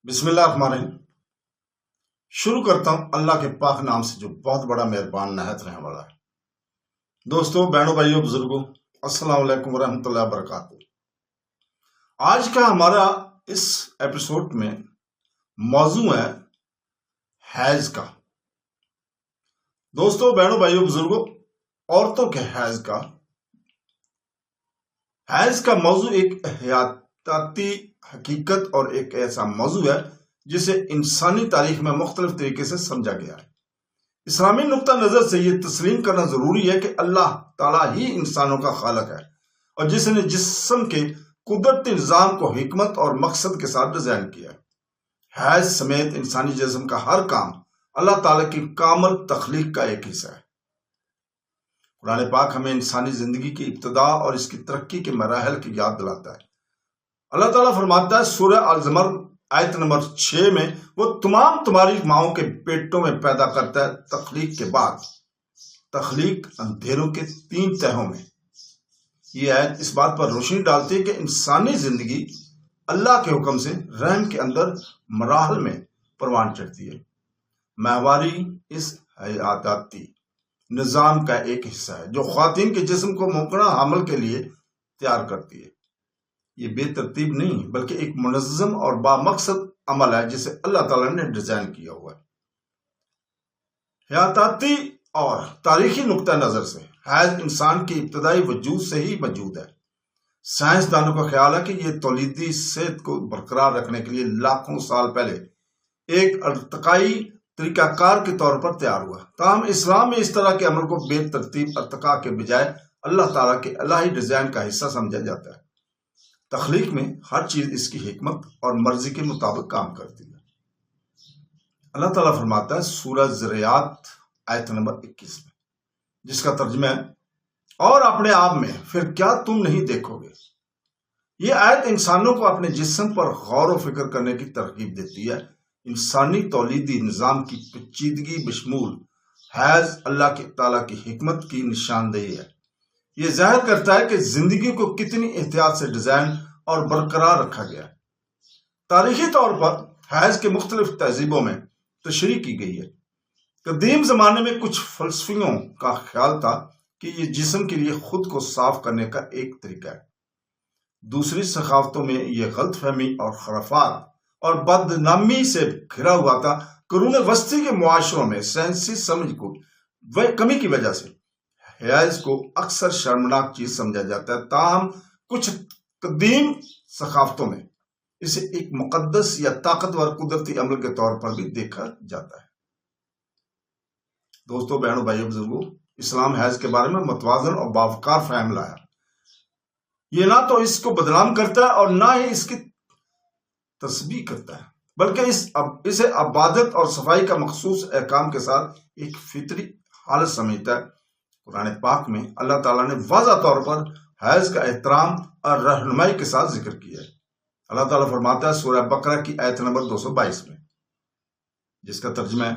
بسم اللہ الرحمن الرحیم۔ شروع کرتا ہوں اللہ کے پاک نام سے جو بہت بڑا مہربان نہایت رحم والا ہے۔ دوستو، بہنوں، بھائیوں، بزرگوں، السلام علیکم ورحمۃ اللہ وبرکاتہ۔ آج کا ہمارا اس ایپیسوڈ میں موضوع ہے حیض کا۔ دوستو، بہنوں، بھائیوں، بزرگوں، عورتوں کے حیض کا موضوع ایک حیاتیاتی حقیقت اور ایک ایسا موضوع ہے جسے انسانی تاریخ میں مختلف طریقے سے سمجھا گیا ہے۔ اسلامی نقطہ نظر سے یہ تسلیم کرنا ضروری ہے کہ اللہ تعالیٰ ہی انسانوں کا خالق ہے اور جس نے جسم کے قدرتی نظام کو حکمت اور مقصد کے ساتھ ڈیزائن کیا ہے۔ حیض سمیت انسانی جسم کا ہر کام اللہ تعالیٰ کی کامل تخلیق کا ایک حصہ ہے۔ قرآن پاک ہمیں انسانی زندگی کی ابتدا اور اس کی ترقی کے مراحل کی یاد دلاتا ہے۔ اللہ تعالیٰ فرماتا ہے سورہ الزمر آیت نمبر 6 میں، وہ تمام تمہاری ماؤں کے پیٹوں میں پیدا کرتا ہے، تخلیق کے بعد، تخلیق اندھیروں کے 3 تہوں میں۔ یہ آیت اس بات پر روشنی ڈالتی ہے کہ انسانی زندگی اللہ کے حکم سے رحم کے اندر مراحل میں پروان چڑھتی ہے۔ ماہواری اس حیاتیاتی نظام کا ایک حصہ ہے جو خواتین کے جسم کو ممکنہ حمل کے لیے تیار کرتی ہے۔ یہ بے ترتیب نہیں بلکہ ایک منظم اور بامقصد عمل ہے جسے اللہ تعالیٰ نے ڈیزائن کیا ہوا ہے۔ حیاتیاتی اور تاریخی نقطہ نظر سے حیض انسان کے ابتدائی وجود سے ہی موجود ہے۔ سائنسدانوں کا خیال ہے کہ یہ تولیدی صحت کو برقرار رکھنے کے لیے لاکھوں سال پہلے ایک ارتقائی طریقہ کار کے طور پر تیار ہوا۔ تاہم اسلام میں اس طرح کے عمل کو بے ترتیب ارتقاء کے بجائے اللہ تعالیٰ کے الہی ڈیزائن کا حصہ سمجھا جاتا ہے۔ تخلیق میں ہر چیز اس کی حکمت اور مرضی کے مطابق کام کرتی ہے۔ اللہ تعالیٰ فرماتا ہے سورہ ذریات آیت نمبر 21 میں، جس کا ترجمہ ہے، اور اپنے آپ میں پھر کیا تم نہیں دیکھو گے۔ یہ آیت انسانوں کو اپنے جسم پر غور و فکر کرنے کی ترغیب دیتی ہے۔ انسانی تولیدی نظام کی پیچیدگی بشمول حیض اللہ تعالیٰ کی حکمت کی نشاندہی ہے۔ یہ ظاہر کرتا ہے کہ زندگی کو کتنی احتیاط سے ڈیزائن اور برقرار رکھا گیا ہے۔ تاریخی طور پر حیض کے مختلف تہذیبوں میں تشریح کی گئی ہے۔ قدیم زمانے میں کچھ فلسفیوں کا خیال تھا کہ یہ جسم کے لیے خود کو صاف کرنے کا ایک طریقہ ہے۔ دوسری ثقافتوں میں یہ غلط فہمی اور خرافات اور بدنامی سے گھرا ہوا تھا۔ قرون وسطی کے معاشروں میں سائنسی سمجھ کو کمی کی وجہ سے حیض کو اکثر شرمناک چیز سمجھا جاتا ہے، تاہم کچھ قدیم ثقافتوں میں اسے ایک مقدس یا طاقتور قدرتی عمل کے طور پر بھی دیکھا جاتا ہے۔ دوستو، بہنوں، بھائیوں، بزرگوں، اسلام حیض کے بارے میں متوازن اور باوقار فہم لایا۔ یہ نہ تو اس کو بدنام کرتا ہے اور نہ ہی اس کی تسبیح کرتا ہے، بلکہ اسے عبادت اور صفائی کا مخصوص احکام کے ساتھ ایک فطری حالت سمجھتا ہے۔ قرآن پاک میں اللہ تعالیٰ نے واضح طور پر حیض کا احترام اور رہنمائی کے ساتھ ذکر کیا ہے۔ اللہ تعالیٰ فرماتا ہے سورہ بقرہ کی آیت نمبر 222 میں، جس کا ترجمہ ہے،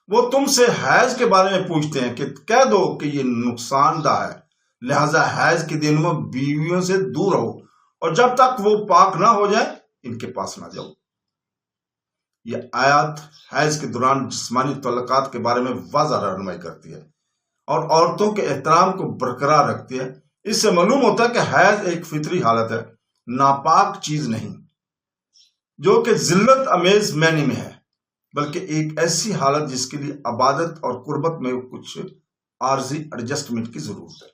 وہ تم سے حیض کے بارے میں پوچھتے ہیں کہ کہہ دو کہ یہ نقصان دہ ہے، لہذا حیض کے دنوں میں بیویوں سے دور رہو اور جب تک وہ پاک نہ ہو جائے ان کے پاس نہ جاؤ۔ یہ آیات حیض کے دوران جسمانی تعلقات کے بارے میں واضح رہنمائی کرتی ہے اور عورتوں کے احترام کو برقرار رکھتی ہے۔ اس سے معلوم ہوتا ہے کہ حیض ایک فطری حالت ہے، ناپاک چیز نہیں جو کہ ذلت امیز معنی میں ہے، بلکہ ایک ایسی حالت جس کے لیے عبادت اور قربت میں کچھ عارضی ایڈجسٹمنٹ کی ضرورت ہے۔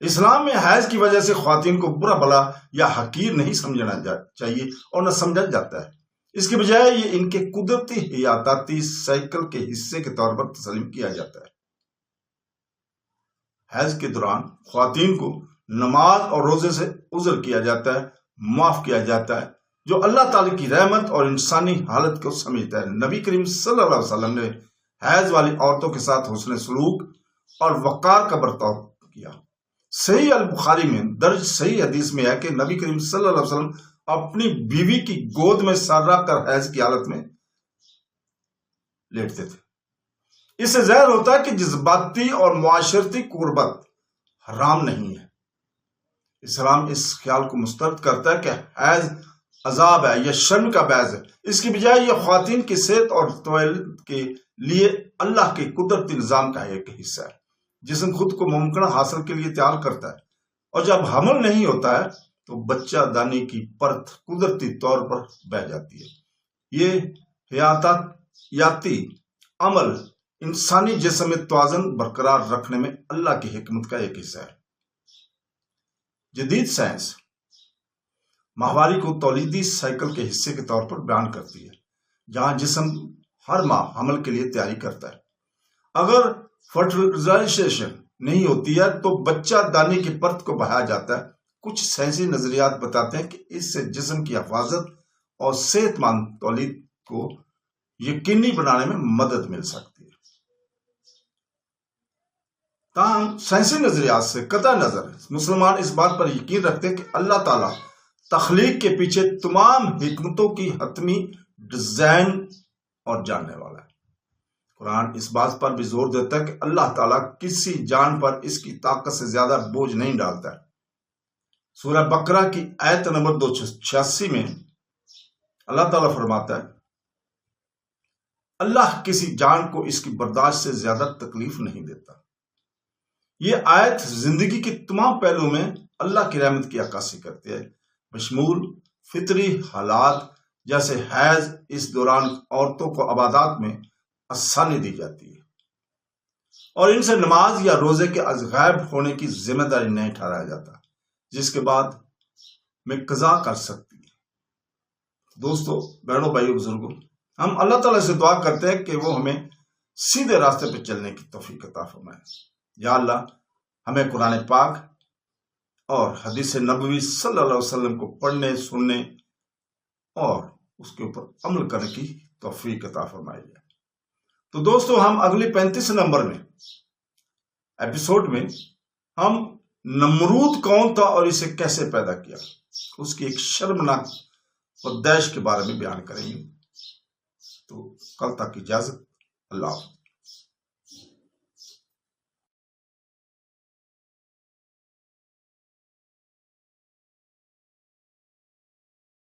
اسلام میں حیض کی وجہ سے خواتین کو برا بھلا یا حقیر نہیں سمجھنا چاہیے اور نہ سمجھا جاتا ہے۔ اس کے بجائے یہ ان کے قدرتی حیاتیاتی سائیکل کے حصے کے طور پر تسلیم کیا جاتا ہے۔ حیض کے دوران خواتین کو نماز اور روزے سے عذر کیا جاتا ہے، معاف کیا جاتا ہے، جو اللہ تعالی کی رحمت اور انسانی حالت کو سمجھتا ہے۔ نبی کریم صلی اللہ علیہ وسلم نے حیض والی عورتوں کے ساتھ حسن سلوک اور وقار کا برتاؤ کیا۔ صحیح البخاری میں درج صحیح حدیث میں ہے کہ نبی کریم صلی اللہ علیہ وسلم اپنی بیوی کی گود میں سر رکھ کر حیض کی حالت میں لیٹتے تھے۔ اس سے ظاہر ہوتا ہے کہ جذباتی اور معاشرتی قربت حرام نہیں ہے۔ اسلام اس خیال کو مسترد کرتا ہے کہ حیض عذاب ہے یا شرم کا باعث ہے، اس کی بجائے یہ خواتین کی صحت اور تولیت کے لیے اللہ کے قدرتی نظام کا ایک حصہ ہے۔ جسم خود کو ممکنہ حاصل کے لیے تیار کرتا ہے، اور جب حمل نہیں ہوتا ہے تو بچہ دانی کی پرت قدرتی طور پر بہہ جاتی ہے۔ یہ حیاتیاتی عمل انسانی جسم میں توازن برقرار رکھنے میں اللہ کی حکمت کا ایک حصہ ہے۔ جدید سائنس ماہواری کو تولیدی سائیکل کے حصے کے طور پر بیان کرتی ہے، جہاں جسم ہر ماہ حمل کے لیے تیاری کرتا ہے۔ اگر فرٹیلائزیشن نہیں ہوتی ہے تو بچہ دانی کی پرت کو بہایا جاتا ہے۔ کچھ سائنسی نظریات بتاتے ہیں کہ اس سے جسم کی حفاظت اور صحت مند تولید کو یقینی بنانے میں مدد مل سکتی ہے۔ تاہم سائنسی نظریات سے قطع نظر مسلمان اس بات پر یقین رکھتے ہیں کہ اللہ تعالیٰ تخلیق کے پیچھے تمام حکمتوں کی حتمی ڈیزائن اور جاننے والا ہے۔ قرآن اس بات پر بھی زور دیتا ہے کہ اللہ تعالیٰ کسی جان پر اس کی طاقت سے زیادہ بوجھ نہیں ڈالتا ہے۔ سورہ بقرہ کی آیت نمبر 286 میں اللہ تعالیٰ فرماتا ہے، اللہ کسی جان کو اس کی برداشت سے زیادہ تکلیف نہیں دیتا۔ یہ آیت زندگی کے تمام پہلوؤں میں اللہ کی رحمت کی عکاسی کرتی ہے، بشمول فطری حالات جیسے حیض۔ اس دوران عورتوں کو عبادات میں آسانی دی جاتی ہے اور ان سے نماز یا روزے کے از غائب ہونے کی ذمہ داری نہیں ٹھہرایا جاتا، جس کے بعد میں قضا کر سکتی ہے۔ دوستو، بہنوں، بھائیوں، بزرگوں، ہم اللہ تعالیٰ سے دعا کرتے ہیں کہ وہ ہمیں سیدھے راستے پہ چلنے کی توفیق عطا فرمائے۔ یا اللہ، ہمیں قرآن پاک اور حدیث نبوی صلی اللہ علیہ وسلم کو پڑھنے، سننے اور اس کے اوپر عمل کرنے کی توفیق عطا فرمائے۔ تو دوستو، ہم اگلی 35 نمبر میں ایپیسوڈ میں ہم نمرود کون تھا اور اسے کیسے پیدا کیا، اس کی ایک شرمناک پیدائش کے بارے میں بیان کریں گے۔ تو کل تک اجازت، اللہ حافظ۔